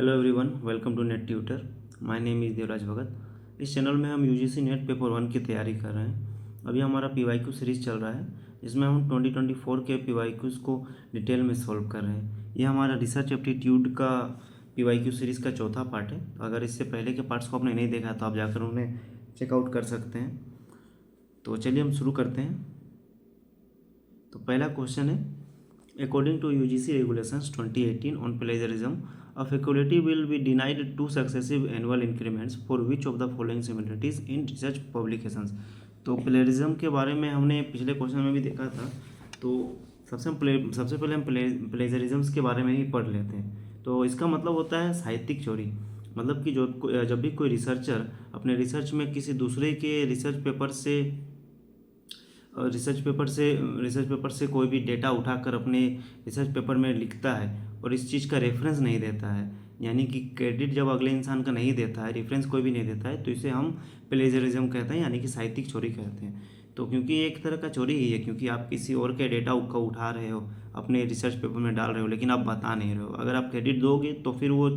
Hello everyone, welcome to Net Tutor. My name is Devraj Bhagat. इस channel में हम UGC net paper 1 की तैयारी कर रहे हैं। अभी हमारा पीवाईक्यू सीरीज़ चल रहा है, जिसमें हम 2024 के पीवाईक्यूज़ को डिटेल में सॉल्व कर रहे हैं। ये हमारा रिसर्च एप्टीट्यूड का पीवाईक्यू सीरीज़ का चौथा पार्ट है। अगर इससे पहले के पार्ट्स को आपने नहीं देखा तो आप जाकर उन्हें चेकआउट कर सकते हैं। तो चलिए हम शुरू करते हैं। तो पहला क्वेश्चन है, according to UGC regulations 2018 on plagiarism, a faculty will be denied 2 successive annual increments for which of the following similarities in research publications। तो प्लेजरिज्म के बारे में हमने पिछले क्वेश्चन में भी देखा था। तो सबसे पहले हम प्लेजरिज्म्स के बारे में ही पढ़ लेते हैं। तो इसका मतलब होता है साहित्यिक चोरी। मतलब कि जब भी कोई रिसर्चर अपने रिसर्च में किसी दूसरे के रिसर्च पेपर से कोई भी डेटा उठाकर अपने रिसर्च पेपर में लिखता है और इस चीज़ का रेफरेंस नहीं देता है, यानी कि क्रेडिट जब अगले इंसान का नहीं देता है, रेफरेंस कोई भी नहीं देता है, तो इसे हम प्लेजरिज्म कहते हैं, यानी कि साहित्यिक चोरी कहते हैं। तो क्योंकि ये एक तरह का चोरी ही है, क्योंकि आप किसी और के डेटा का उठा रहे हो, अपने रिसर्च पेपर में डाल रहे हो, लेकिन आप बता नहीं रहे हो। अगर आप क्रेडिट दोगे तो फिर वो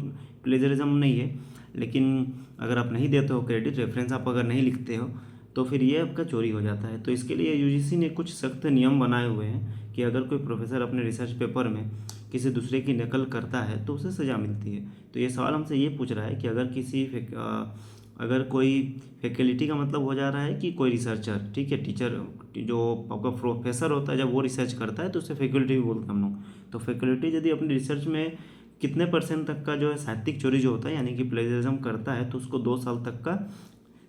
प्लेजरिज्म नहीं है, लेकिन अगर आप नहीं देते हो क्रेडिट, रेफरेंस आप अगर नहीं लिखते हो, तो फिर ये आपका चोरी हो जाता है। तो इसके लिए यूजीसी ने कुछ सख्त नियम बनाए हुए हैं कि अगर कोई प्रोफेसर अपने रिसर्च पेपर में किसी दूसरे की नकल करता है तो उसे सज़ा मिलती है। तो ये सवाल हमसे ये पूछ रहा है कि अगर कोई फैकल्टी का मतलब हो जा रहा है कि कोई रिसर्चर, ठीक है, टीचर जो आपका प्रोफेसर होता है, जब वो रिसर्च करता है तो उसे फैकल्टी भी बोलते हैं हम लोग। तो फैकल्टी यदि अपनी रिसर्च में कितने % तक का जो है साहित्यिक चोरी जो होता है, यानी कि प्लेजरिज्म करता है, तो उसको 2 साल तक का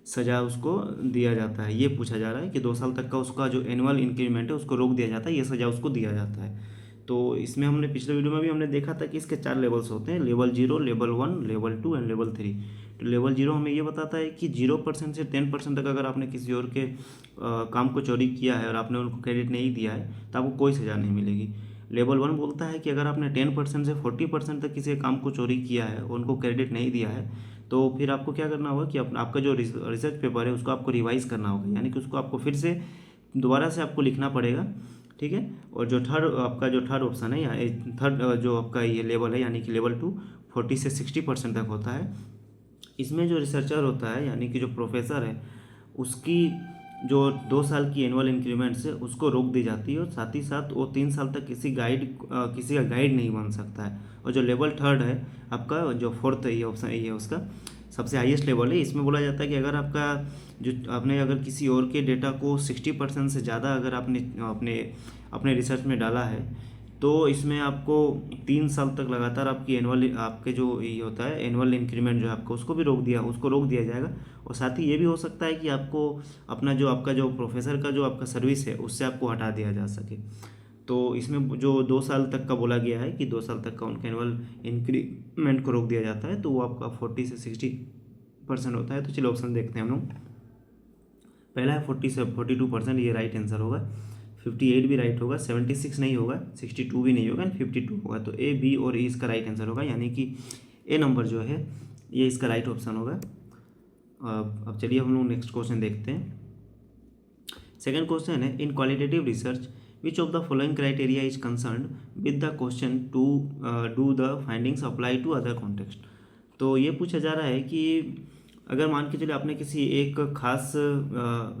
सज़ा उसको दिया जाता है। ये पूछा जा रहा है कि 2 साल तक का उसका जो एनुअल इंक्रीमेंट है उसको रोक दिया जाता है, ये सज़ा उसको दिया जाता है। तो इसमें हमने पिछले वीडियो में भी हमने देखा था कि इसके 4 लेवल्स होते हैं, level 0, level 1, level 2 and level 3। तो लेवल 0 हमें ये बताता है कि 0% से 10% तक अगर आपने किसी और के काम को चोरी किया है और आपने उनको क्रेडिट नहीं दिया है तो आपको कोई सज़ा नहीं मिलेगी। लेवल 1 बोलता है कि अगर आपने 10% से 40% तक किसी काम को चोरी किया है और उनको क्रेडिट नहीं दिया है, तो फिर आपको क्या करना होगा कि आपका जो रिसर्च पेपर है उसको आपको रिवाइज़ करना होगा, यानी कि उसको आपको फिर से दोबारा से आपको लिखना पड़ेगा, ठीक है। और जो थर्ड ऑप्शन है, या थर्ड जो आपका ये लेवल है, यानी कि लेवल 2, 40 से 60% तक होता है। इसमें जो रिसर्चर होता है, यानी कि जो प्रोफेसर है, उसकी जो 2 साल की एनुअल इंक्रीमेंट्स है उसको रोक दी जाती है, और साथ ही साथ वो 3 साल तक किसी का गाइड नहीं बन सकता है। और जो लेवल 3 है आपका, जो 4th ये ऑप्शन ये है उसका सबसे हाईएस्ट लेवल है। इसमें बोला जाता है कि अगर आपका जो आपने अगर किसी और के डेटा को 60% से ज़्यादा अगर आपने अपने रिसर्च में डाला है, तो इसमें आपको 3 साल तक लगातार आपके जो ये होता है एनुअल इंक्रीमेंट जो है आपको उसको रोक दिया जाएगा। और साथ ही ये भी हो सकता है कि आपको आपका जो प्रोफेसर का जो आपका सर्विस है उससे आपको हटा दिया जा सके। तो इसमें जो 2 साल तक का बोला गया है कि 2 साल तक का उनका एनुअल इंक्रीमेंट को रोक दिया जाता है, तो वो आपका 40 से 60% होता है। तो चलिए ऑप्शन देखते हैं हम लोग। पहला है 40 से 42%, ये राइट आंसर होगा। 58 भी राइट होगा, 76 नहीं होगा, 62 भी नहीं होगा, एंड 52 होगा। तो ए, बी और ई इसका राइट आंसर होगा, यानी कि ए नंबर जो है ये इसका राइट ऑप्शन होगा। अब चलिए हम लोग नेक्स्ट क्वेश्चन देखते हैं। सेकेंड क्वेश्चन है, in qualitative research which of the following criteria is concerned with the question to do the findings apply to other context. तो ये पूछा जा रहा है कि अगर मान के चलिए आपने किसी एक खास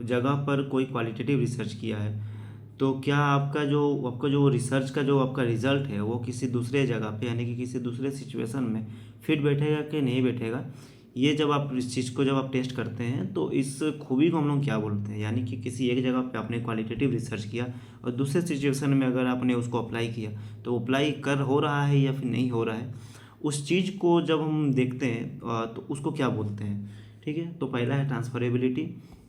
जगह पर कोई क्वालिटेटिव रिसर्च किया है, तो क्या आपका जो रिसर्च का जो आपका रिजल्ट है वो किसी दूसरे जगह पे, यानी कि किसी दूसरे सिचुएशन में फिट बैठेगा कि नहीं बैठेगा। ये जब आप इस चीज़ को जब आप टेस्ट करते हैं तो इस खूबी को हम लोग क्या बोलते हैं, यानी कि किसी एक जगह पे आपने क्वालिटेटिव रिसर्च किया और दूसरे सिचुएशन में अगर आपने उसको अप्लाई किया तो अप्लाई हो रहा है या फिर नहीं हो रहा है, उस चीज़ को जब हम देखते हैं तो उसको क्या बोलते हैं, ठीक है। तो पहला है ट्रांसफरेबिलिटी,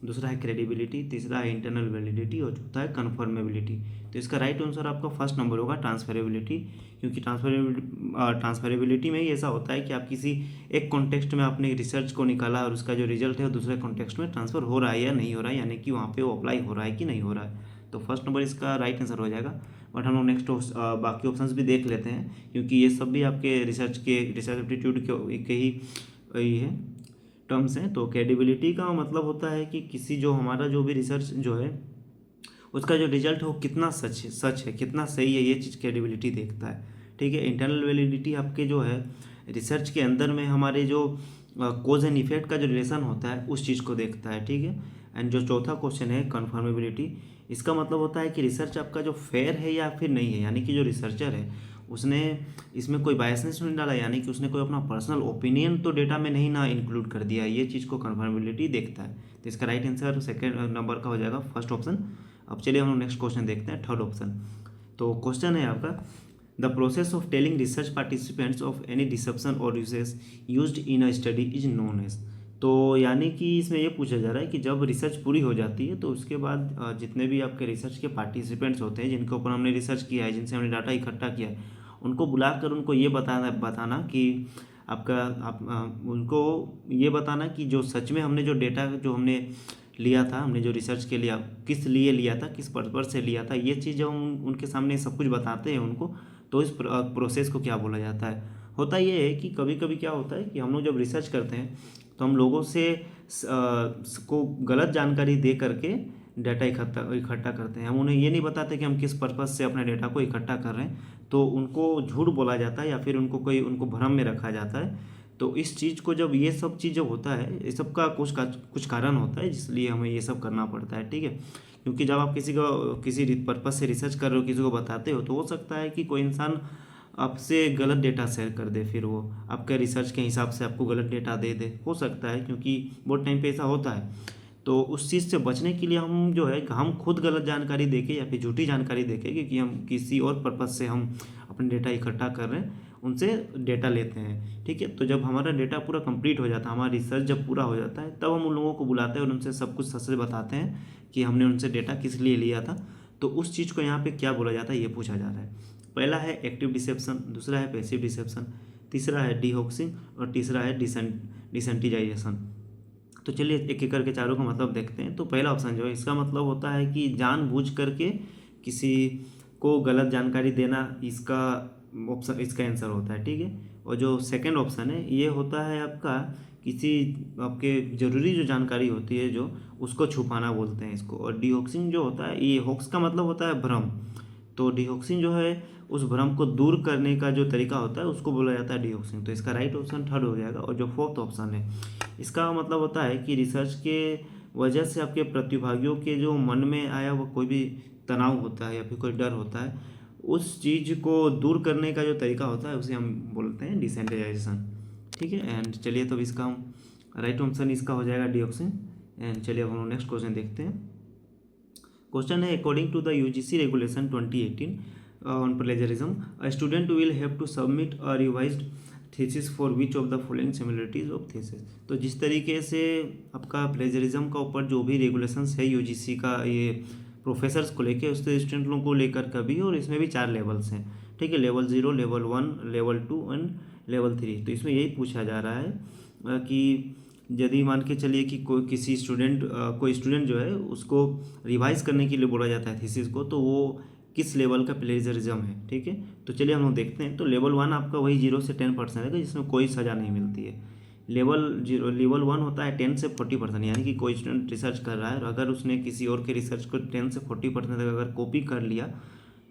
दूसरा है क्रेडिबिलिटी, तीसरा है इंटरनल वैलिडिटी और चौथा है कन्फर्मेबिलिटी। तो इसका राइट आंसर आपका फर्स्ट नंबर होगा, ट्रांसफरेबिलिटी। क्योंकि ट्रांसफरेबिलिटी में ही ऐसा होता है कि आप किसी एक कॉन्टेक्स्ट में आपने रिसर्च को निकाला और उसका जो रिजल्ट है वो दूसरे कॉन्टेक्स्ट में ट्रांसफ़र हो रहा है या नहीं हो रहा है, यानी कि वहाँ पे वो अप्लाई हो रहा है कि नहीं हो रहा है। तो फर्स्ट नंबर इसका राइट आंसर हो जाएगा। बट हम लोग नेक्स्ट बाकी ऑप्शंस भी देख लेते हैं, क्योंकि ये सब भी आपके रिसर्च एप्टीट्यूड के ही है टर्म्स हैं। तो क्रेडिबिलिटी का मतलब होता है कि किसी जो हमारा जो भी रिसर्च जो है उसका जो रिजल्ट है वो कितना सच है, कितना सही है, ये चीज़ क्रेडिबिलिटी देखता है, ठीक है। इंटरनल वैलिडिटी आपके जो है रिसर्च के अंदर में हमारे जो कोज एंड इफेक्ट का जो रिलेशन होता है उस चीज़ को देखता है, ठीक है। एंड जो चौथा क्वेश्चन है कन्फर्मेबिलिटी, इसका मतलब होता है कि रिसर्च आपका जो फेयर है या फिर नहीं है, यानी कि जो रिसर्चर है उसने इसमें कोई बायसनेस नहीं डाला, यानी कि उसने कोई अपना पर्सनल ओपिनियन तो डेटा में नहीं ना इंक्लूड कर दिया, ये चीज़ को कन्फर्मेबिलिटी देखता है। तो इसका राइट आंसर सेकेंड नंबर का हो जाएगा फर्स्ट ऑप्शन। अब चलिए हम नेक्स्ट क्वेश्चन देखते हैं, थर्ड ऑप्शन। तो क्वेश्चन है आपका, the process of telling research participants of any deception और usage used in a study is known as. तो यानी कि इसमें ये पूछा जा रहा है कि जब रिसर्च पूरी हो जाती है तो उसके बाद जितने भी आपके रिसर्च के पार्टिसिपेंट्स होते हैं जिनके ऊपर हमने रिसर्च किया है, जिनसे हमने डाटा इकट्ठा किया है, उनको बुलाकर उनको ये बताना कि उनको ये बताना कि जो सच में हमने जो डेटा जो हमने लिया था, हमने जो रिसर्च के लिया किस लिए लिया था, किस पर्पज से लिया था, ये चीज़ जब हम उनके सामने सब कुछ बताते हैं उनको, तो इस प्रोसेस को क्या बोला जाता है। होता ये है कि कभी कभी क्या होता है कि हम लोग जब रिसर्च करते हैं तो हम लोगों से को गलत जानकारी दे करके डाटा इकट्ठा करते हैं। हम उन्हें ये नहीं बताते कि हम किस पर्पज़ से अपने डाटा को इकट्ठा कर रहे हैं, तो उनको झूठ बोला जाता है या फिर उनको भ्रम में रखा जाता है। तो इस चीज़ को जब ये सब चीज़ जब होता है, ये सब का कुछ कारण होता है जिसलिए हमें ये सब करना पड़ता है, ठीक है। क्योंकि जब आप किसी पर्पज़ से रिसर्च कर रहे हो, किसी को बताते हो, तो हो सकता है कि कोई इंसान आपसे गलत डेटा शेयर कर दे, फिर वो आपके रिसर्च के हिसाब से आपको गलत डेटा दे दे, हो सकता है, क्योंकि बहुत टाइम पे ऐसा होता है। तो उस चीज़ से बचने के लिए हम जो है हम खुद गलत जानकारी देके या फिर झूठी जानकारी देके, क्योंकि हम किसी और पर्पज़ से हम अपने डेटा इकट्ठा कर रहे हैं, उनसे डेटा लेते हैं, ठीक है। तो जब हमारा डेटा पूरा कंप्लीट हो जाता है, हमारा रिसर्च जब पूरा हो जाता है, तब हम उन लोगों को बुलाते हैं और उनसे सब कुछ सच से बताते हैं कि हमने उनसे डेटा किस लिए लिया था। तो उस चीज़ को यहाँ पे क्या बोला जाता है ये पूछा जा रहा है। पहला है एक्टिव डिसेप्शन, दूसरा है पैसिव डिसेप्शन, तीसरा है डीहोक्सिंग और तीसरा है डिसेंटिजाइजेशन। तो चलिए एक एक करके चारों का मतलब देखते हैं। तो पहला ऑप्शन जो है इसका मतलब होता है कि जानबूझ करके किसी को गलत जानकारी देना, इसका ऑप्शन इसका आंसर होता है, ठीक है। और जो सेकंड ऑप्शन है ये होता है आपका किसी आपके ज़रूरी जो जानकारी होती है जो उसको छुपाना बोलते हैं इसको। और डीहोक्सिंग जो होता है, ये होक्स का मतलब होता है भ्रम, तो डीहोक्सिंग जो है उस भ्रम को दूर करने का जो तरीका होता है उसको बोला जाता है डीहोक्सिंग। तो इसका राइट ऑप्शन थर्ड हो जाएगा। और जो फोर्थ ऑप्शन है इसका मतलब होता है कि रिसर्च के वजह से आपके प्रतिभागियों के जो मन में आया वो कोई भी तनाव होता है या फिर कोई डर होता है, उस चीज़ को दूर करने का जो तरीका होता है उसे हम बोलते हैं डिसेंटिजाइजेशन, ठीक है। एंड चलिए तो इसका हम राइट ऑप्शन इसका हो जाएगा डीऑक्सिन। एंड चलिए अब हम नेक्स्ट क्वेश्चन देखते हैं। क्वेश्चन है, according to the UGC regulation 2018 on plagiarism, a student will have to submit a revised thesis for which of the following similarities of thesis. तो जिस तरीके से आपका प्लेजरिज्म का ऊपर जो भी रेगुलेशंस है यूजीसी का, ये प्रोफेसर्स को लेके उसके स्टूडेंट को लेकर का भी, और इसमें भी 4 लेवल्स हैं, ठीक है। Level 0, level 1, level 2 and level 3। तो इसमें यही पूछा जा रहा है कि यदि मान के चलिए कि कोई स्टूडेंट जो है उसको रिवाइज करने के लिए बोला जाता है थीसिस को, तो वो किस लेवल का प्लेजरिज्म है, ठीक है। तो चलिए हम लोग देखते हैं। तो लेवल 1 आपका वही 0 से 10% है, जिसमें कोई सज़ा नहीं मिलती है। लेवल 1 होता है 10 से 40%, यानी कि कोई स्टूडेंट रिसर्च कर रहा है और अगर उसने किसी और के रिसर्च को 10 से 40% तक अगर कॉपी कर लिया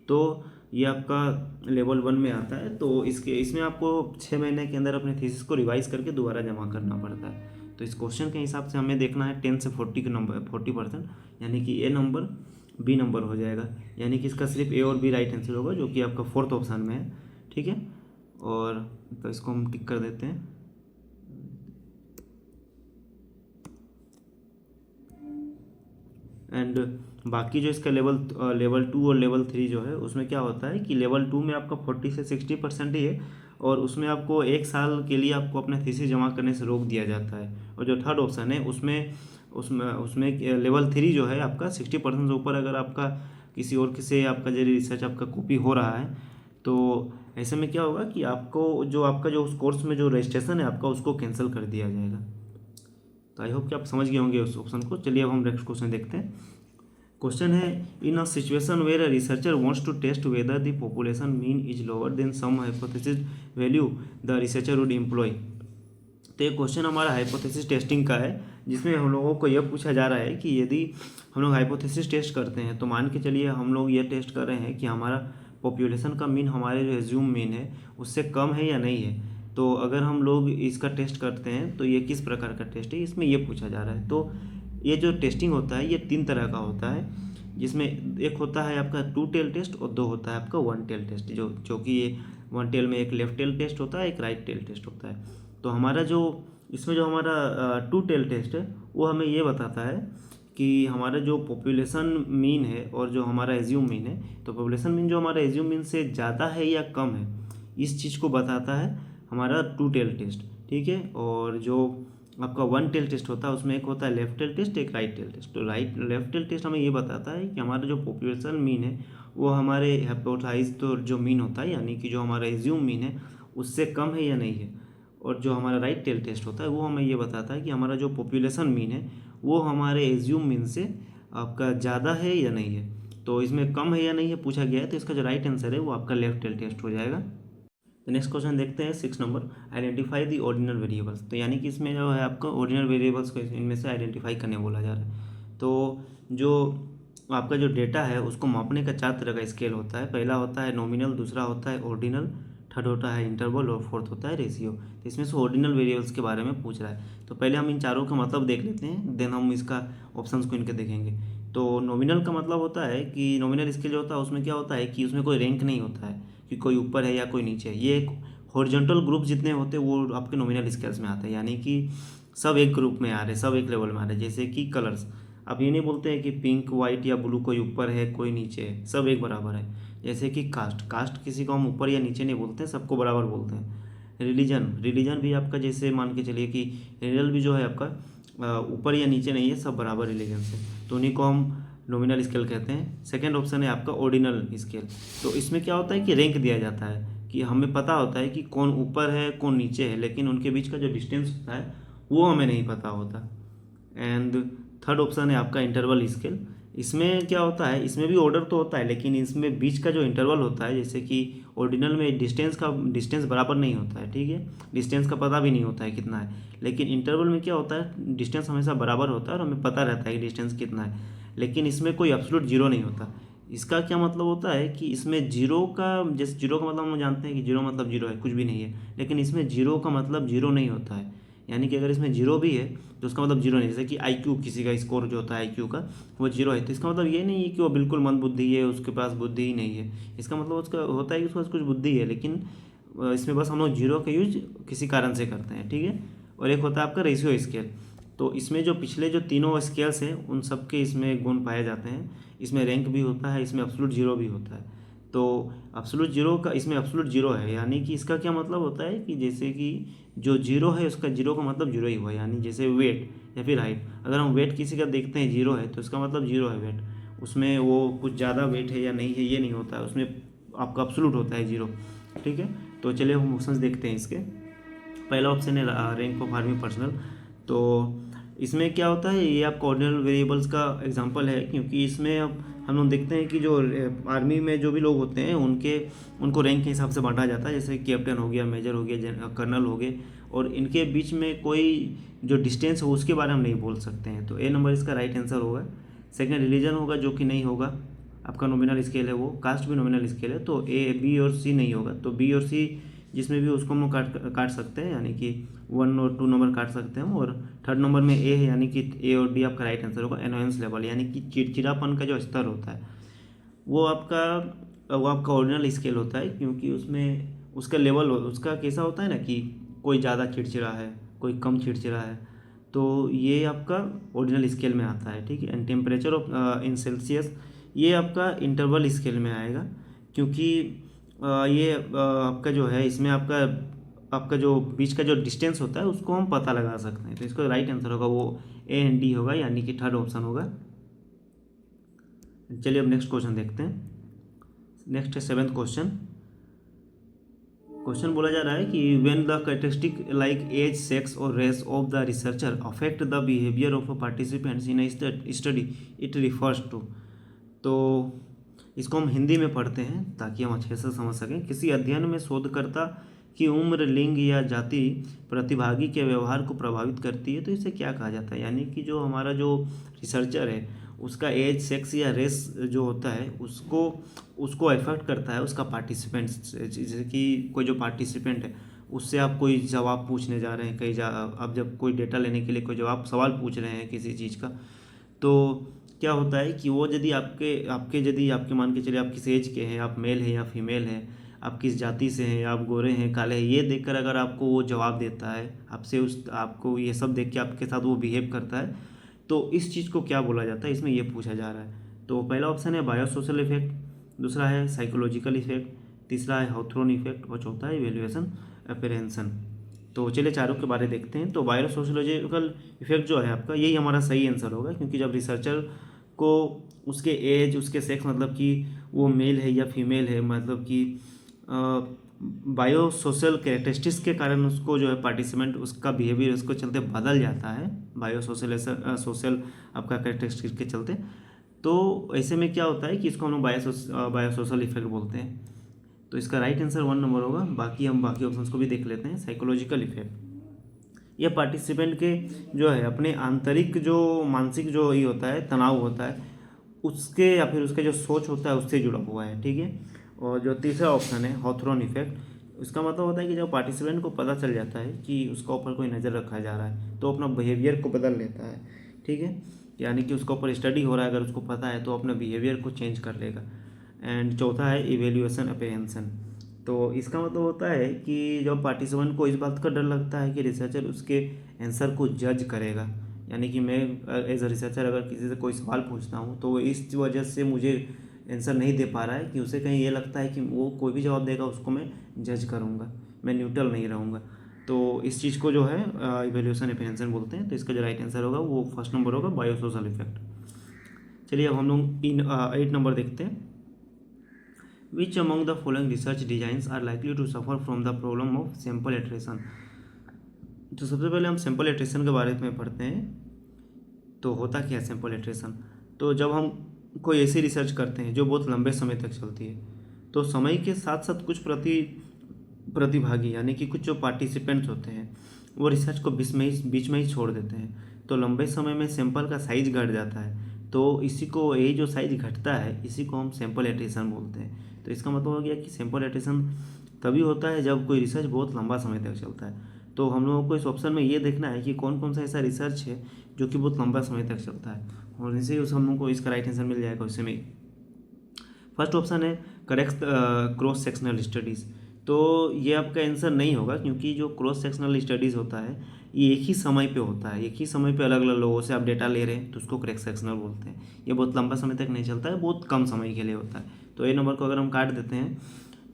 तो ये आपका लेवल 1 में आता है। तो इसमें आपको 6 महीने के अंदर अपने थीसिस को रिवाइज करके दोबारा जमा करना पड़ता है। तो इस क्वेश्चन के हिसाब से हमें देखना है 10 से 40%, यानी कि ए नंबर बी नंबर हो जाएगा, यानी कि इसका सिर्फ ए और बी राइट आंसर होगा, जो कि आपका फोर्थ ऑप्शन में है, ठीक है। और तो इसको हम टिक कर देते हैं। एंड बाकी जो इसका लेवल 2 और लेवल 3 जो है उसमें क्या होता है कि लेवल 2 में आपका 40 से 60% ही है, और उसमें आपको 1 साल के लिए आपको अपना थीसिस जमा करने से रोक दिया जाता है। और जो थर्ड ऑप्शन है उसमें लेवल 3 जो है आपका 60% से ऊपर अगर आपका किसी और से आपका जो रिसर्च आपका कॉपी हो रहा है, तो ऐसे में क्या होगा कि आपका जो उस कोर्स में जो रजिस्ट्रेशन है आपका उसको कैंसिल कर दिया जाएगा। तो आई होप कि आप समझ गए होंगे उस ऑप्शन को। चलिए अब हम नेक्स्ट क्वेश्चन देखते हैं। क्वेश्चन है, in a situation where a researcher wants to test whether the population mean is lower than some hypothesis value the researcher would employ. तो ये क्वेश्चन हमारा हाइपोथेसिस टेस्टिंग का है, जिसमें हम लोगों को यह पूछा जा रहा है कि यदि हम लोग हाइपोथेसिस टेस्ट करते हैं, तो मान के चलिए हम लोग ये टेस्ट कर रहे हैं कि हमारा पॉपुलेशन का मीन हमारे जो एज्यूम मीन है उससे कम है या नहीं है। तो अगर हम लोग इसका टेस्ट करते हैं तो ये किस प्रकार का टेस्ट है, इसमें ये पूछा जा रहा है। तो ये जो टेस्टिंग होता है ये 3 तरह का होता है, जिसमें एक होता है आपका 2 टेल टेस्ट और 2 होता है आपका 1 टेल टेस्ट। जो कि ये 1 टेल में एक लेफ्ट टेल टेस्ट होता है, एक राइट टेल टेस्ट होता है। तो हमारा जो इसमें जो हमारा 2 टेल टेस्ट है वो हमें ये बताता है कि हमारा जो पॉपुलेशन मीन है और जो हमारा एज्यूम मीन है, तो पॉपुलेशन मीन जो हमारा एज्यूम मीन से ज़्यादा है या कम है, इस चीज़ को बताता है हमारा 2 टेल टेस्ट, ठीक है। और जो आपका 1 टेल टेस्ट होता है उसमें एक होता है लेफ्ट टेल टेस्ट, एक राइट टेल टेस्ट। तो लेफ्ट टेल टेस्ट हमें ये बताता है कि हमारा जो पॉपुलेशन मीन है वो हमारे हाइपोथेसिस तो जो मीन होता है यानी कि जो हमारा एज्यूम मीन है उससे कम है या नहीं है। और जो हमारा राइट टेल टेस्ट होता है वो हमें ये बताता है कि हमारा जो पॉपुलेशन मीन है वो हमारे एज्यूम मीन से आपका ज़्यादा है या नहीं है। तो इसमें कम है या नहीं है पूछा गया है, तो इसका जो राइट आंसर है वो आपका लेफ्ट टेल टेस्ट हो जाएगा। तो नेक्स्ट क्वेश्चन देखते हैं 6 number, identify the ordinal variables. तो यानी कि इसमें जो है आपका ऑर्डिनल वेरिएबल्स को इनमें से आइडेंटिफाई करने बोला जा रहा है। तो जो आपका जो डेटा है उसको मापने का 4 तरह का स्केल होता है। पहला होता है नॉमिनल, दूसरा होता है ऑर्डिनल, थर्ड होता है इंटरवल और फोर्थ होता है रेशियो। तो इसमें से ऑर्डिनल वेरिएबल्स के बारे में पूछ रहा है। तो पहले हम इन चारों का मतलब देख लेते हैं, देन हम इसका ऑप्शंस को इनके देखेंगे। तो नॉमिनल का मतलब होता है कि नॉमिनल स्केल जो होता है उसमें क्या होता है कि उसमें कोई रैंक नहीं होता है कि कोई ऊपर है या कोई नीचे है। ये एक हॉरिजॉन्टल ग्रुप जितने होते हैं वो आपके नॉमिनल स्केल्स में आते हैं, यानी कि सब एक ग्रुप में आ रहे हैं, सब एक लेवल में आ रहे हैं। जैसे कि कलर्स, आप ये नहीं बोलते हैं कि पिंक, वाइट या ब्लू कोई ऊपर है कोई नीचे है, सब एक बराबर है। जैसे कि कास्ट किसी को हम ऊपर या नीचे नहीं बोलते हैं, सबको बराबर बोलते हैं। रिलीजन भी आपका जैसे मान के चलिए कि रिलीजन भी जो है आपका ऊपर या नीचे नहीं है, सब बराबर रिलीजन से, तो उन्हीं को हम नॉमिनल स्केल कहते हैं। सेकेंड ऑप्शन है आपका ऑर्डिनल स्केल। तो इसमें क्या होता है कि रैंक दिया जाता है कि हमें पता होता है कि कौन ऊपर है कौन नीचे है, लेकिन उनके बीच का जो डिस्टेंस होता है वो हमें नहीं पता होता। एंड थर्ड ऑप्शन है आपका इंटरवल स्केल। इसमें क्या होता है, इसमें भी ऑर्डर तो होता है लेकिन इसमें बीच का जो इंटरवल होता है, जैसे कि ऑर्डिनल में डिस्टेंस बराबर नहीं होता है, ठीक है, डिस्टेंस का पता भी नहीं होता है कितना है। लेकिन इंटरवल में क्या होता है, डिस्टेंस हमेशा बराबर होता है और हमें पता रहता है कि डिस्टेंस कितना है, लेकिन इसमें कोई एब्सोल्यूट जीरो नहीं होता। इसका क्या मतलब होता है कि इसमें जीरो का, जैसे जीरो का मतलब हम जानते हैं कि जीरो मतलब जीरो है, कुछ भी नहीं है, लेकिन इसमें जीरो का मतलब जीरो नहीं होता है। यानी कि अगर इसमें जीरो भी है तो उसका मतलब जीरो नहीं। जैसे कि IQ, किसी का स्कोर जो होता है IQ का, वो जीरो है, तो इसका मतलब ये नहीं है कि वो बिल्कुल मंदबुद्धि है, उसके पास बुद्धि ही नहीं है। इसका मतलब उसका होता है कि उसके पास कुछ बुद्धि है, लेकिन इसमें बस हम लोग जीरो का यूज किसी कारण से करते हैं, ठीक है। और एक होता है आपका रेशियो स्केल। तो इसमें जो पिछले जो तीनों स्केल्स हैं उन सब के इसमें गुण पाए जाते हैं। इसमें रैंक भी होता है, इसमें एब्सोल्यूट जीरो भी होता है। तो एब्सोल्यूट जीरो का, इसमें एब्सोल्यूट जीरो है, यानी कि इसका क्या मतलब होता है कि जैसे कि जो जीरो है उसका जीरो का मतलब जीरो ही हुआ। यानी जैसे वेट या फिर हाइट, अगर हम वेट किसी का देखते हैं जीरो है तो इसका मतलब जीरो है वेट, उसमें वो कुछ ज़्यादा वेट है या नहीं है ये नहीं होता है, उसमें आपका एब्सोल्यूट होता है जीरो, ठीक है। तो चलिए हम ऑप्शन देखते हैं इसके। पहला ऑप्शन है रैंक ऑफ आर्मी पर्सनल। तो इसमें क्या होता है, ये आपका ऑर्डिनल वेरिएबल्स का एग्जांपल है, क्योंकि इसमें अब हम लोग देखते हैं कि जो आर्मी में जो भी लोग होते हैं उनको रैंक के हिसाब से बांटा जाता है। जैसे कैप्टन हो गया, मेजर हो गया, कर्नल हो गए, और इनके बीच में कोई जो डिस्टेंस हो उसके बारे में हम नहीं बोल सकते हैं। तो ए नंबर इसका राइट आंसर होगा। सेकेंड रिलीजन होगा, जो कि नहीं होगा, आपका नॉमिनल स्केल है वो। कास्ट भी नॉमिनल स्केल है, तो ए, बी और सी नहीं होगा। तो बी और सी जिसमें भी उसको हम लोग काट सकते हैं, यानी कि 1 और 2 नंबर काट सकते हैं। और थर्ड नंबर में ए है, यानी कि ए और डी आपका राइट आंसर होगा। एनोयंस लेवल, यानी कि चिड़चिड़ापन का जो स्तर होता है वो आपका ऑर्डिनल स्केल होता है, क्योंकि उसमें उसका लेवल उसका कैसा होता है ना कि कोई ज़्यादा चिड़चिड़ा है, कोई कम चिड़चिड़ा है, तो ये आपका ऑर्डिनल स्केल में आता है, ठीक है। And temperature of in Celsius, ये आपका इंटरवल स्केल में आएगा, क्योंकि ये आपका जो है इसमें आपका जो बीच का जो डिस्टेंस होता है उसको हम पता लगा सकते हैं। तो इसका राइट आंसर होगा वो ए एंड डी होगा, यानी कि थर्ड ऑप्शन होगा। चलिए अब नेक्स्ट क्वेश्चन देखते हैं। नेक्स्ट है 7th क्वेश्चन। क्वेश्चन बोला जा रहा है कि when the characteristic like age, sex और race of the researcher affect the behaviour of a participants in study it refers to. तो इसको हम हिंदी में पढ़ते हैं ताकि हम अच्छे से समझ सकें। किसी अध्ययन में शोधकर्ता की उम्र, लिंग या जाति प्रतिभागी के व्यवहार को प्रभावित करती है, तो इसे क्या कहा जाता है। यानी कि जो हमारा जो रिसर्चर है उसका एज, सेक्स या रेस जो होता है उसको अफेक्ट करता है उसका पार्टिसिपेंट्स। जैसे कि कोई जो पार्टिसिपेंट है उससे आप कोई जवाब पूछने जा रहे हैं कहीं आप जब कोई डेटा लेने के लिए कोई सवाल पूछ रहे हैं किसी चीज़ का, तो क्या होता है कि वो यदि आपके मान के चलिए आप किस एज के हैं, आप मेल हैं या फीमेल हैं, आप किस जाति से हैं, आप गोरे हैं काले हैं, ये देखकर अगर आपको वो जवाब देता है, आपको ये सब देख के आपके साथ वो बिहेव करता है, तो इस चीज़ को क्या बोला जाता है, इसमें ये पूछा जा रहा है। तो पहला ऑप्शन है बायोसोशल इफेक्ट, दूसरा है साइकोलॉजिकल इफेक्ट, तीसरा है हॉथरॉन इफेक्ट और चौथा है इवेल्युएशन अपेरेंसन। तो चलिए चारों के बारे देखते हैं। तो बायोसोशोलॉजिकल इफेक्ट जो है आपका, यही हमारा सही आंसर होगा, क्योंकि जब रिसर्चर को उसके एज, उसके सेक्स, मतलब कि वो मेल है या फीमेल है, मतलब कि बायो सोशल कैरेक्टरिस्टिक्स के कारण उसको जो है पार्टिसिपेंट उसका बिहेवियर उसको चलते बदल जाता है, बायो सोशल आपका कैरेक्टरिस्टिक्स के चलते। तो ऐसे में क्या होता है कि इसको हम लोग बायो सोशल इफेक्ट बोलते हैं। तो इसका राइट आंसर 1 नंबर होगा। बाकी हम बाकी ऑप्शंस को भी देख लेते हैं। साइकोलॉजिकल इफेक्ट, यह पार्टिसिपेंट के जो है अपने आंतरिक जो मानसिक जो ये होता है तनाव होता है उसके या फिर उसका जो सोच होता है उससे जुड़ा हुआ है, ठीक है। और जो तीसरा ऑप्शन है हॉथरॉन इफेक्ट, इसका मतलब होता है कि जब पार्टिसिपेंट को पता चल जाता है कि उसका ऊपर कोई नज़र रखा जा रहा है तो अपना बिहेवियर को बदल लेता है, ठीक है। यानी कि उसके ऊपर स्टडी हो रहा है, अगर उसको पता है तो अपने बिहेवियर को चेंज कर लेगा। एंड चौथा है इवेल्युएशन अप्रीहेंशन। तो इसका मतलब होता है कि जब पार्टिसिपेंट को इस बात का डर लगता है कि रिसर्चर उसके आंसर को जज करेगा, यानी कि मैं एज अ रिसर्चर अगर किसी से कोई सवाल पूछता हूँ तो वो इस वजह से मुझे आंसर नहीं दे पा रहा है कि उसे कहीं ये लगता है कि वो कोई भी जवाब देगा उसको मैं जज करूँगा, मैं न्यूट्रल नहीं रहूँगा। तो इस चीज़ को जो है इवेल्यूशन एप्रीहेंशन बोलते हैं। तो इसका जो राइट आंसर होगा वो फर्स्ट नंबर होगा, बायोसोशल इफेक्ट। चलिए अब हम लोग 8 नंबर देखते हैं। Which among the following research designs are likely to suffer from the problem of sample iteration? तो सबसे पहले हम सैम्पल इटरेशन के बारे में पढ़ते हैं। तो होता क्या है सैम्पल इटरेशन? तो जब हम कोई ऐसी रिसर्च करते हैं जो बहुत लंबे समय तक चलती है, तो समय के साथ साथ कुछ प्रतिभागी यानी कि कुछ जो पार्टिसिपेंट्स होते हैं वो रिसर्च को बीच में ही छोड़ देते हैं। तो लंबे समय में सैंपल का साइज घट जाता है। तो इसी को, यही जो साइज घटता है इसी को हम सैंपल इटरेशन बोलते हैं। तो इसका मतलब हो गया कि सैंपल इटरेशन तभी होता है जब कोई रिसर्च बहुत लंबा समय तक चलता है। तो हम लोगों को इस ऑप्शन में ये देखना है कि कौन कौन सा ऐसा रिसर्च है जो कि बहुत लंबा समय तक चलता है, और इसे उस हम लोग को इसका राइट आंसर मिल जाएगा उसी में। फर्स्ट ऑप्शन है करेक्ट क्रॉस सेक्शनल स्टडीज़। तो ये आपका आंसर नहीं होगा, क्योंकि जो क्रॉस सेक्शनल स्टडीज़ होता है ये एक ही समय पे होता है, एक ही समय पे अलग अलग लोगों से आप डेटा ले रहे हैं, तो उसको क्रॉस सेक्शनल बोलते हैं। ये बहुत लंबा समय तक नहीं चलता है, बहुत कम समय के लिए होता है। तो ए नंबर को अगर हम काट देते हैं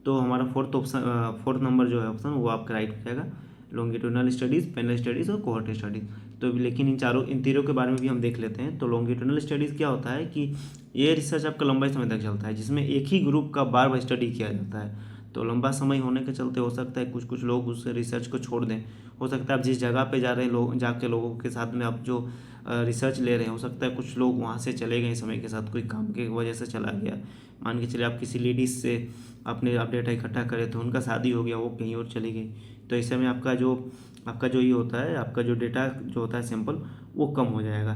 तो हमारा फोर्थ नंबर जो है ऑप्शन वो आपका राइट हो जाएगा। लॉन्गिट्यूडनल स्टडीज़, पैनल स्टडीज़ और कोहॉर्ट स्टडीज़। तो लेकिन इन तीनों के बारे में भी हम देख लेते हैं। तो लॉन्गिट्यूडनल स्टडीज़ क्या होता है कि ये रिसर्च आपका लंबा समय तक चलता है, जिसमें एक ही ग्रुप का बार बार स्टडी किया जाता है। तो लंबा समय होने के चलते हो सकता है कुछ लोग उस रिसर्च को छोड़ दें। हो सकता है आप जिस जगह पे जा रहे हैं लोग जाके लोगों के साथ में आप जो रिसर्च ले रहे हैं, हो सकता है कुछ लोग वहाँ से चले गए समय के साथ, कोई काम की वजह से चला गया। मान के चलिए आप किसी लेडीज़ से अपने आप डेटा इकट्ठा करें तो उनका शादी हो गया, वो कहीं और चली गई। तो ऐसे में आपका जो ये होता है, आपका जो डेटा जो होता है सैंपल वो कम हो जाएगा।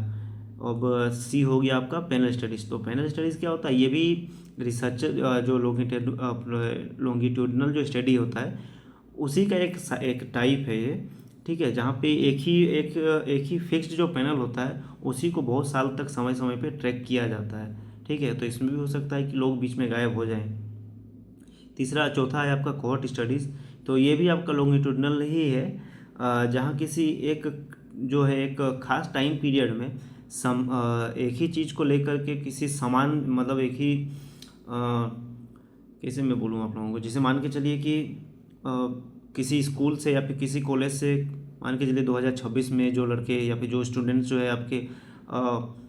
अब सी हो गया आपका पैनल स्टडीज़। तो पैनल स्टडीज़ क्या होता है? ये भी रिसर्च जो लॉन्गिट्यूडनल जो स्टडी होता है उसी का एक टाइप है ये, ठीक है। जहाँ पे एक ही फिक्स्ड जो पैनल होता है उसी को बहुत साल तक समय पे ट्रैक किया जाता है, ठीक है। तो इसमें भी हो सकता है कि लोग बीच में गायब हो जाएं। चौथा है आपका कोहॉर्ट स्टडीज़। तो ये भी आपका लॉन्गिट्यूडनल ही है, जहाँ किसी एक जो है एक खास टाइम पीरियड में एक ही चीज़ को लेकर के किसी समान, मतलब एक ही कैसे मैं बोलूँ आप लोगों को, जैसे मान के चलिए कि किसी स्कूल से या फिर किसी कॉलेज से मान के चलिए 2026 में जो लड़के या फिर जो स्टूडेंट्स जो है आपके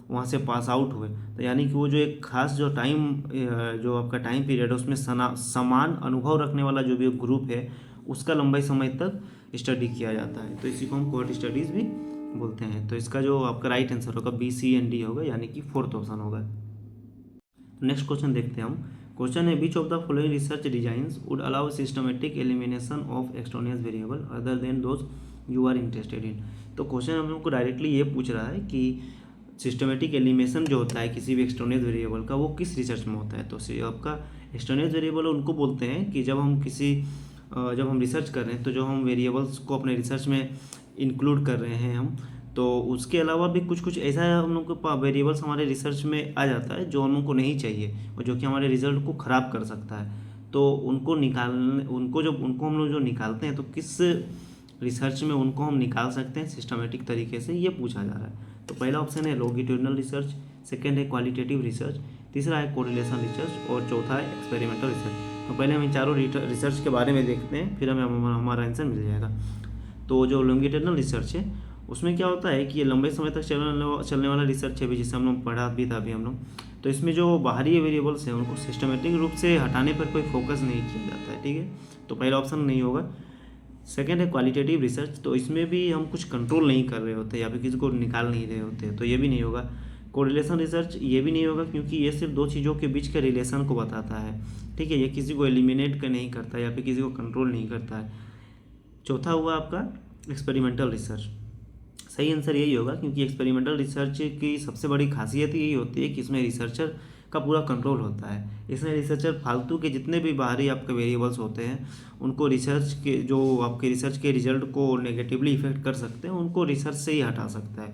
वहाँ से पास आउट हुए, तो यानी कि वो जो एक खास जो जो आपका टाइम पीरियड है उसमें समान अनुभव रखने वाला जो भी ग्रुप है उसका लंबे समय तक स्टडी किया जाता है। तो इसी को हम कोहॉर्ट स्टडीज़ भी बोलते हैं। तो इसका जो आपका राइट आंसर होगा बी, सी एंड डी होगा, यानी कि फोर्थ ऑप्शन होगा। नेक्स्ट क्वेश्चन देखते हैं हम। क्वेश्चन है which of the following research designs would allow systematic elimination of extraneous variable other than those you are interested in. तो क्वेश्चन हम लोग को डायरेक्टली ये पूछ रहा है कि सिस्टमेटिक एलिमिनेशन जो होता है किसी भी एक्सट्रानियस वेरिएबल का वो किस रिसर्च में होता है। तो आपका एक्सट्रानियस वेरिएबल उनको बोलते हैं कि जब हम किसी जब हम रिसर्च कर रहे हैं तो जो हम वेरिएबल्स को अपने रिसर्च में इंक्लूड कर रहे हैं हम, तो उसके अलावा भी कुछ कुछ ऐसा है हम लोग को वेरिएबल्स हमारे रिसर्च में आ जाता है जो हम लोग को नहीं चाहिए और जो कि हमारे रिजल्ट को ख़राब कर सकता है। तो उनको हम लोग जो निकालते हैं तो किस रिसर्च में उनको हम निकाल सकते हैं सिस्टमेटिक तरीके से, ये पूछा जा रहा है। तो पहला ऑप्शन है लॉन्गिट्यूडिनल रिसर्च, सेकेंड है क्वालिटेटिव रिसर्च, तीसरा है कोरिलेशन रिसर्च और चौथा है एक्सपेरिमेंटल रिसर्च। तो पहले हम इन चारों रिसर्च के बारे में देखते हैं, फिर हमें हमारा आंसर मिल जाएगा। तो जो लॉन्गिट्यूडिनल रिसर्च है उसमें क्या होता है कि ये लंबे समय तक चलने वाला रिसर्च है भी, जिसे हम लोग पढ़ा भी था अभी हम लोग। तो इसमें जो बाहरी वेरिएबल्स हैं उनको सिस्टमेटिक रूप से हटाने पर कोई फोकस नहीं किया जाता है, ठीक है। तो पहला ऑप्शन नहीं होगा। सेकेंड है क्वालिटेटिव रिसर्च, तो इसमें भी हम कुछ कंट्रोल नहीं कर रहे होते या फिर किसी को निकाल नहीं रहे होते, तो ये भी नहीं होगा। कोरिलेशन रिसर्च ये भी नहीं होगा क्योंकि ये सिर्फ दो चीज़ों के बीच के रिलेशन को बताता है, ठीक है। ये किसी को एलिमिनेट नहीं करता या फिर किसी को कंट्रोल नहीं करता है। चौथा हुआ आपका एक्सपेरिमेंटल रिसर्च। सही आंसर यही होगा क्योंकि एक्सपेरिमेंटल रिसर्च की सबसे बड़ी खासियत यही होती है कि इसमें रिसर्चर का पूरा कंट्रोल होता है। इसमें रिसर्चर फालतू के जितने भी बाहरी आपके वेरिएबल्स होते हैं उनको जो आपके रिसर्च के रिजल्ट को नेगेटिवली इफेक्ट कर सकते हैं उनको रिसर्च से ही हटा सकता है,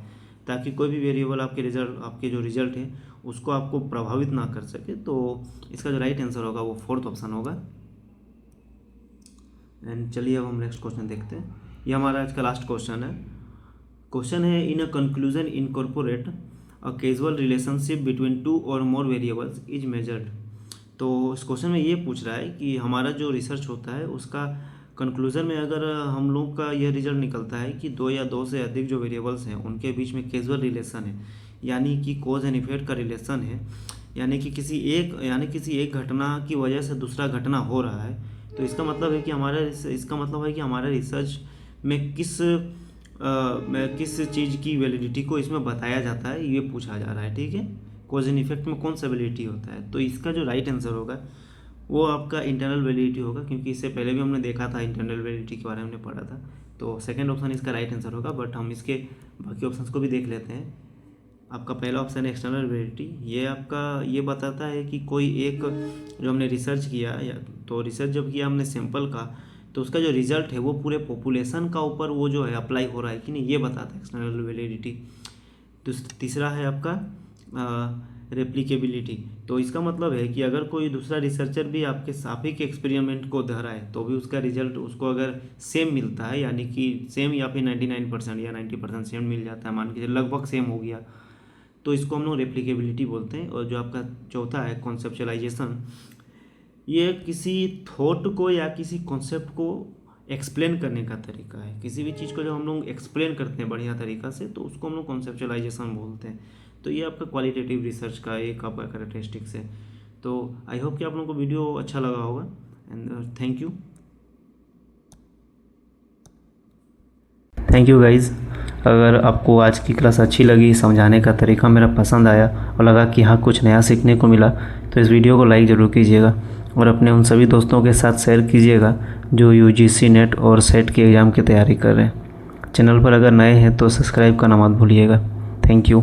ताकि कोई भी वेरिएबल आपके जो रिजल्ट है उसको आपको प्रभावित ना कर सके। तो इसका जो राइट आंसर होगा वो फोर्थ ऑप्शन होगा। एंड चलिए अब हम नेक्स्ट क्वेश्चन देखते हैं। ये हमारा आज का लास्ट क्वेश्चन है। क्वेश्चन है in a conclusion incorporate a casual relationship between two or more variables is measured. तो इस क्वेश्चन में ये पूछ रहा है कि हमारा जो रिसर्च होता है उसका कंक्लूजन में अगर हम लोग का यह रिजल्ट निकलता है कि दो या दो से अधिक जो वेरिएबल्स हैं उनके बीच में कैजुअल रिलेशन है, यानी कि कॉज एंड इफेक्ट का रिलेशन है, यानी कि किसी एक घटना की वजह से दूसरा घटना हो रहा है, तो इसका मतलब है कि हमारा रिसर्च में किस चीज़ की वैलिडिटी को इसमें बताया जाता है, ये पूछा जा रहा है, ठीक है। कॉज एंड इफेक्ट में कौन सा वैलिडिटी होता है, तो इसका जो राइट आंसर होगा वो आपका इंटरनल वैलिडिटी होगा, क्योंकि इससे पहले भी हमने देखा था इंटरनल वैलिडिटी के बारे में हमने पढ़ा था। तो सेकंड ऑप्शन इसका राइट आंसर होगा, बट हम इसके बाकी ऑप्शंस को भी देख लेते हैं। आपका पहला ऑप्शन है एक्सटर्नल वैलिडिटी। ये बताता है कि कोई एक जो हमने रिसर्च किया तो रिसर्च जब किया हमने सैंपल का, तो उसका जो रिजल्ट है वो पूरे पॉपुलेशन का ऊपर वो जो है अप्लाई हो रहा है कि नहीं, ये बताता है एक्सटर्नल वैलिडिटी। तो तीसरा है आपका रेप्लिकेबिलिटी। तो इसका मतलब है कि अगर कोई दूसरा रिसर्चर भी आप ही के एक्सपेरिमेंट को दोहराए तो भी उसका रिजल्ट उसको अगर सेम मिलता है, यानी कि सेम या फिर 99% या 90% सेम मिल जाता है, मान के लगभग सेम हो गया, तो इसको हम लोग रेप्लिकेबिलिटी बोलते हैं। और जो आपका चौथा है कॉन्सेप्चुअलाइजेशन, ये किसी थॉट को या किसी कॉन्सेप्ट को एक्सप्लेन करने का तरीका है। किसी भी चीज़ को जब हम लोग एक्सप्लेन करते हैं बढ़िया तरीका से तो उसको हम लोग कॉन्सेप्चुअलाइजेशन बोलते हैं। तो ये आपका क्वालिटेटिव रिसर्च का एक आपका कैरेक्टरिस्टिक्स है। तो आई होप कि आप लोगों को वीडियो अच्छा लगा होगा एंड थैंक यू गाइज़। अगर आपको आज की क्लास अच्छी लगी, समझाने का तरीका मेरा पसंद आया और लगा कि हाँ कुछ नया सीखने को मिला, तो इस वीडियो को लाइक ज़रूर कीजिएगा और अपने उन सभी दोस्तों के साथ शेयर कीजिएगा जो यूजीसी नेट और सेट के एग्ज़ाम की तैयारी कर रहे हैं। चैनल पर अगर नए हैं तो सब्सक्राइब करना मत भूलिएगा। Thank you.